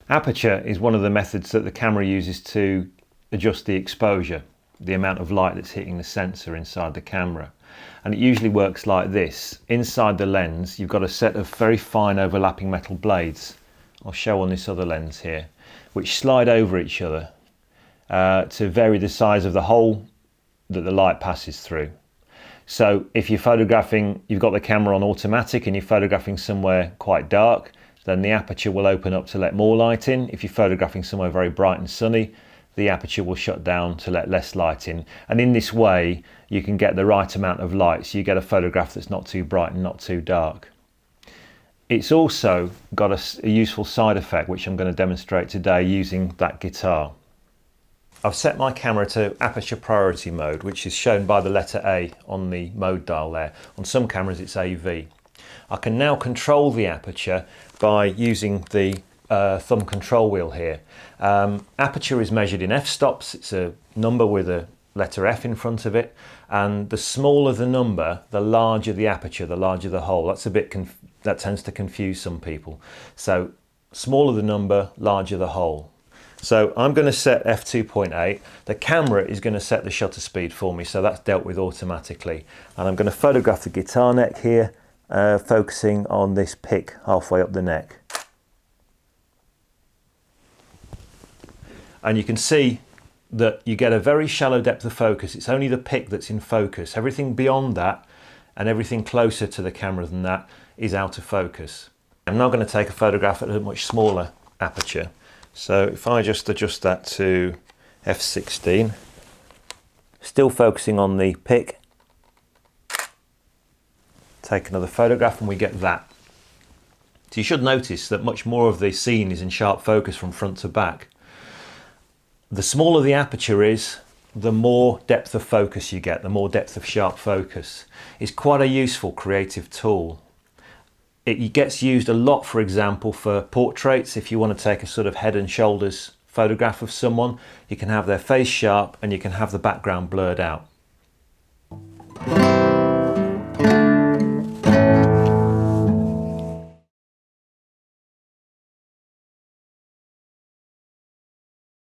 Aperture is one of the methods that the camera uses to adjust the exposure, the amount of light that's hitting the sensor inside the camera. And it usually works like this. Inside the lens, you've got a set of very fine overlapping metal blades. I'll show on this other lens here, which slide over each other to vary the size of the hole that the light passes through. So if you're photographing, you've got the camera on automatic and you're photographing somewhere quite dark, then the aperture will open up to let more light in. If you're photographing somewhere very bright and sunny, the aperture will shut down to let less light in. And in this way, you can get the right amount of light, so you get a photograph that's not too bright and not too dark. It's also got a useful side effect, which I'm going to demonstrate today using that guitar. I've set my camera to Aperture Priority mode, which is shown by the letter A on the mode dial there. On some cameras it's AV. I can now control the aperture by using the thumb control wheel here. Aperture is measured in f-stops. It's a number with a letter F in front of it, and the smaller the number, the larger the aperture, the larger the hole. That's a bit that tends to confuse some people. So smaller the number, larger the hole. So I'm going to set f2.8. The camera is going to set the shutter speed for me, so that's dealt with automatically. And I'm going to photograph the guitar neck here, focusing on this pick halfway up the neck. And you can see that you get a very shallow depth of focus. It's only the pick that's in focus. Everything beyond that and everything closer to the camera than that is out of focus. I'm now going to take a photograph at a much smaller aperture. So if I just adjust that to f16, still focusing on the pick, take another photograph and we get that. So you should notice that much more of the scene is in sharp focus from front to back. The smaller the aperture is, the more depth of focus you get, the more depth of sharp focus. It's quite a useful creative tool. It gets used a lot, for example, for portraits. If you want to take a sort of head and shoulders photograph of someone, you can have their face sharp and you can have the background blurred out.